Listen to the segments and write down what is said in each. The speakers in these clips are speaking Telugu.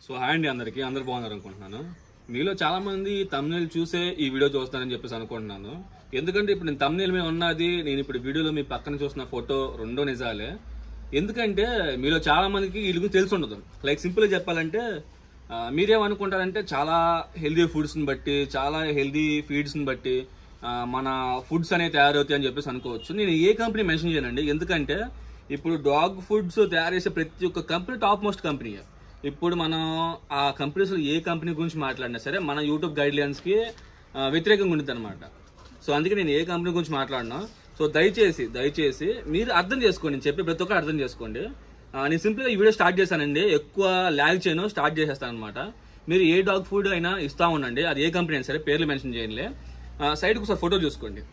సో హాయ్ అండి, అందరూ బాగున్నారు అనుకుంటున్నాను. మీలో చాలా మంది తమ్నెయిల్ చూసే ఈ వీడియో చూస్తారని చెప్పేసి అనుకుంటున్నాను. ఎందుకంటే ఇప్పుడు నేను తమ్నెయిల్ మీద ఉన్నది, నేను ఇప్పుడు వీడియోలో మీ పక్కన చూసిన ఫోటో రెండో నిజాలే. ఎందుకంటే మీలో చాలా మందికి వీళ్ళ గురించి తెలిసి ఉండదు. లైక్ సింపుల్గా చెప్పాలంటే మీరేమనుకుంటారంటే చాలా హెల్దీ ఫుడ్స్ని బట్టి, చాలా హెల్దీ ఫీడ్స్ని బట్టి మన ఫుడ్స్ అనేవి తయారవుతాయి అని చెప్పేసి అనుకోవచ్చు. నేను ఏ కంపెనీ మెన్షన్ చేయనండి, ఎందుకంటే ఇప్పుడు డాగ్ ఫుడ్స్ తయారు చేసే ప్రతి ఒక్క కంపెనీ టాప్ మోస్ట్ కంపెనీ. ఇప్పుడు మనం ఆ కంపెనీస్లో ఏ కంపెనీ గురించి మాట్లాడినా సరే మన యూట్యూబ్ గైడ్లైన్స్కి వ్యతిరేకంగా ఉంటుంది అనమాట. సో అందుకే నేను ఏ కంపెనీ గురించి మాట్లాడినా. సో దయచేసి మీరు అర్థం చేసుకోండి, నేను చెప్పి ప్రతి ఒక్కరు అర్థం చేసుకోండి. నేను సింపుల్గా ఈ వీడియో స్టార్ట్ చేశానండి, ఎక్కువ ల్యాగ్ చేయను, స్టార్ట్ చేసేస్తాను అనమాట. మీరు ఏ డాగ్ ఫుడ్ అయినా ఇస్తా ఉండండి, అది ఏ కంపెనీ అయినా సరే, పేర్లు మెన్షన్ చేయండి. సైడ్కి ఒకసారి ఫోటో చూసుకోండి.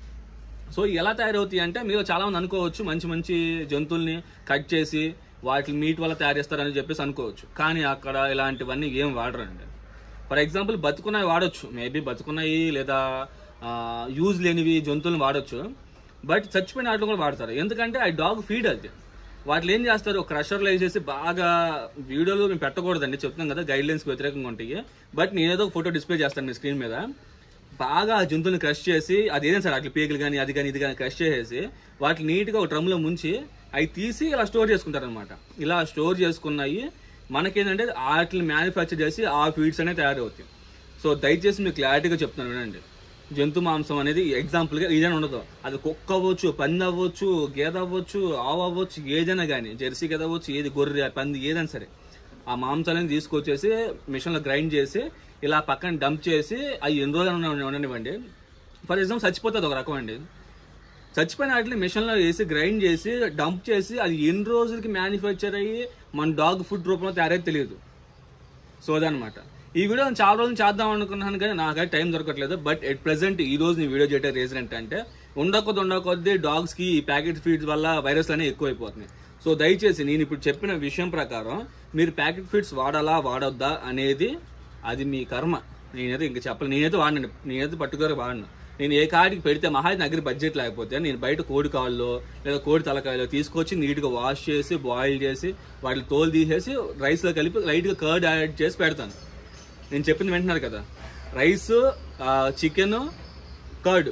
సో ఎలా తయారవుతాయి అంటే, మీరు చాలా మంది అనుకోవచ్చు మంచి మంచి జంతువుల్ని కట్ చేసి వాటి మీట్ వల్ల తయారు చేస్తారని చెప్పేసి అనుకోవచ్చు. కానీ అక్కడ ఇలాంటివన్నీ ఏం వాడరండి. ఫర్ ఎగ్జాంపుల్ బతుకున్నవి వాడచ్చు, మేబీ బతుకున్నవి లేదా యూజ్ లేనివి జంతువులను వాడచ్చు. బట్ చచ్చిపోయిన వాటిని కూడా వాడతారు, ఎందుకంటే ఆ డాగ్ ఫీడ్ అది. వాటిని ఏం చేస్తారు, క్రషర్లో వేసేసి బాగా, వీడియోలో మేము పెట్టకూడదండి చెప్తున్నాం కదా, గైడ్లైన్స్కి వ్యతిరేకంగా ఉంటాయి. బట్ నేనేదో ఫోటో డిస్ప్లే చేస్తాను మీ స్క్రీన్ మీద. బాగా ఆ జంతువుని క్రష్ చేసి, అది ఏదైనా సరే అట్లా పీకలు కానీ అది కానీ ఇది కానీ క్రష్ చేసేసి వాటిని నీట్గా ఒక డ్రమ్లో ముంచి అవి తీసి ఇలా స్టోర్ చేసుకుంటారు అనమాట. ఇలా స్టోర్ చేసుకున్నాయి మనకేంటంటే వాటిని మ్యానుఫ్యాక్చర్ చేసి ఆ ఫీడ్స్ అనేవి తయారవుతాయి. సో దయచేసి మీకు క్లారిటీగా చెప్తున్నాను వినండి. జంతు మాంసం అనేది ఎగ్జాంపుల్గా ఏదైనా ఉండదు, అది కుక్క అవ్వచ్చు, పంది అవ్వచ్చు, గేదె అవ్వచ్చు, ఆవు అవ్వచ్చు, ఏదైనా కానీ, జెర్సీ గేదె అవ్వచ్చు, ఏది గొర్రె పంది ఏదైనా సరే, ఆ మాంసాలని తీసుకొచ్చేసి మిషన్లో గ్రైండ్ చేసి ఇలా పక్కన డంప్ చేసి అవి ఎన్ని రోజులు ఉండనివ్వండి. ఫర్ ఎగ్జాంపుల్ చచ్చిపోతుంది ఒక రకం అండి, చచ్చిపోయిన వాటిని మిషన్లో వేసి గ్రైండ్ చేసి డంప్ చేసి అది ఎన్ని రోజులకి మ్యానుఫ్యాక్చర్ అయ్యి మన డాగ్ ఫుడ్ రూపంలో తయారైతే తెలియదు. సో అదనమాట. ఈ వీడియో నేను చాలా రోజులు చేద్దాం అనుకున్నాను కానీ నాకైతే టైం దొరకట్లేదు. బట్ ఎట్ ప్రెసెంట్ ఈ రోజు నేను వీడియో చేయడం రీజన్ ఏంటంటే, ఉండకొద్ది డాగ్స్కి ఈ ప్యాకెట్ ఫీడ్స్ వల్ల వైరస్లు అనేవి ఎక్కువైపోతున్నాయి. సో దయచేసి నేను ఇప్పుడు చెప్పిన విషయం ప్రకారం మీరు ప్యాకెట్ ఫీడ్స్ వాడాలా వాడొద్దా అనేది అది మీ కర్మ. నేనైతే ఇంకా చెప్పాలి, నేనైతే పర్టికులర్గా వాడను. నేను ఏ కాడికి పెడితే మహా దగ్గర బడ్జెట్ లేకపోతే నేను బయట కోడి కాళ్ళు లేదా కోడి తలకాయలు తీసుకొచ్చి నీట్గా వాష్ చేసి బాయిల్ చేసి వాటి తోలు తీసేసి రైస్లో కలిపి లైట్గా కర్డ్ యాడ్ చేసి పెడతాను. నేను చెప్పింది వింటున్నారు కదా, రైస్, చికెన్, కర్డ్,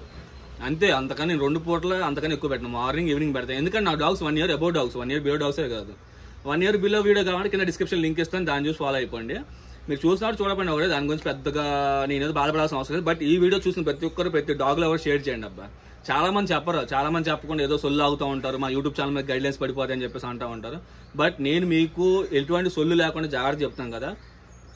అంతే. అంతకని నేను 2 పూటలు అంతకని ఎక్కువ పెట్టను, మార్నింగ్ ఈవినింగ్ పెడతాను. ఎందుకంటే నా dogs 1 year above dogs, 1 year below డాగ్సే కాదు. 1 ఇయర్ బిలో వీడియో కావాలి, కింద డిస్క్రిప్షన్ లింక్ ఇస్తాను, దాన్ని చూసి ఫాలో అయిపోండి. మీరు చూసినట్టు చూడకపోయినా ఒకటే, దాని గురించి పెద్దగా నేనేదో బాధపడాల్సిన అవసరం లేదు. బట్ ఈ వీడియో చూసిన ప్రతి డాగ్లో ఎవరు షేర్ చేయండి అబ్బా. చాలా మంది చెప్పకుండా ఏదో సొల్లు ఆగుతూ ఉంటారు, మా యూట్యూబ్ ఛానల్ మీద గైడ్లైన్స్ పడిపోతాయి అని చెప్పేసి అంటూ ఉంటారు. బట్ నేను మీకు ఎటువంటి సొల్లు లేకుండా జాగ్రత్త చెప్తాను కదా,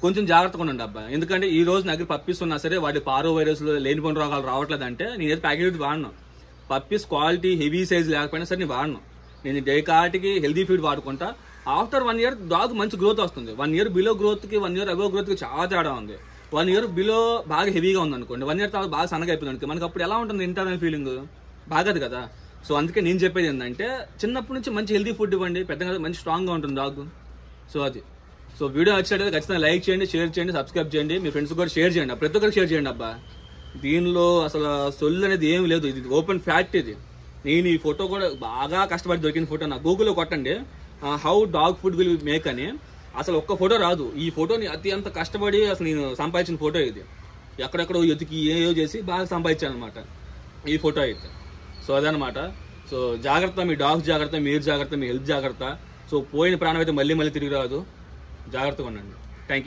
కొంచెం జాగ్రత్తగా ఉండండి అబ్బా. ఎందుకంటే ఈ రోజు నా దగ్గర పప్పీస్ ఉన్నా సరే వాటి పారో వైరస్లు లేనిపోయిన రోగాలు రావట్లేదంటే నేనైతే ప్యాకెట్ వాడను. పప్పీస్ క్వాలిటీ హెవీ సైజ్ లేకపోయినా సరే నేను వాడను. నేను డే కాటికి హెల్దీ ఫీడ్ వాడుకుంటా. ఆఫ్టర్ 1 ఇయర్ డాగ్ మంచి గ్రోత్ వస్తుంది. 1 ఇయర్ బిలో గ్రోత్కి 1 ఇయర్ అబోవ్ గ్రోత్కి చాలా తేడా ఉంది. 1 ఇయర్ బిలో బాగా హెవీగా ఉంది అనుకోండి, 1 ఇయర్ తర్వాత బాగా సన్నగా అయిపోయింది. మనకి అప్పుడు ఎలా ఉంటుంది ఇంటర్నల్ ఫీలింగ్, బాగదు కదా. సో అందుకే నేను చెప్పేది ఏంటంటే, చిన్నప్పటి నుంచి మంచి హెల్దీ ఫుడ్ ఇవ్వండి, పెద్దగా మంచి స్ట్రాంగ్గా ఉంటుంది డాగ్. సో అది. సో వీడియో నచ్చినట్లయితే ఖచ్చితంగా లైక్ చేయండి, షేర్ చేయండి, సబ్స్క్రైబ్ చేయండి, మీ ఫ్రెండ్స్ కూడా షేర్ చేయండి, ప్రతి ఒక్కరికి షేర్ చేయండి అబ్బా. దీనిలో అసలు సొల్లు అనేది ఏమి లేదు, ఇది ఓపెన్ ఫ్యాక్ట్. ఇది నేను ఈ ఫోటో కూడా బాగా కష్టపడి దొరికిన ఫోటో. నా గూగుల్లో కొట్టండి how dog food will make అని, అసలు ఒక్క ఫోటో రాదు. ఈ ఫోటోని అంత కష్టపడి అసలు నేను సంపాదించిన ఫోటో ఇది. ఎక్కడెక్కడో ఎతికి ఏయో చేసి బాగా సంపాదించాను అనమాట ఈ ఫోటో అయితే. సో అదనమాట. సో జాగ్రత్త, మీ డాగ్స్ జాగ్రత్త, మీరు జాగ్రత్త, మీ హెల్త్ జాగ్రత్త. సో పోయిన ప్రాణం అయితే మళ్ళీ తిరిగి రాదు, జాగ్రత్తగా ఉండండి. Thank you.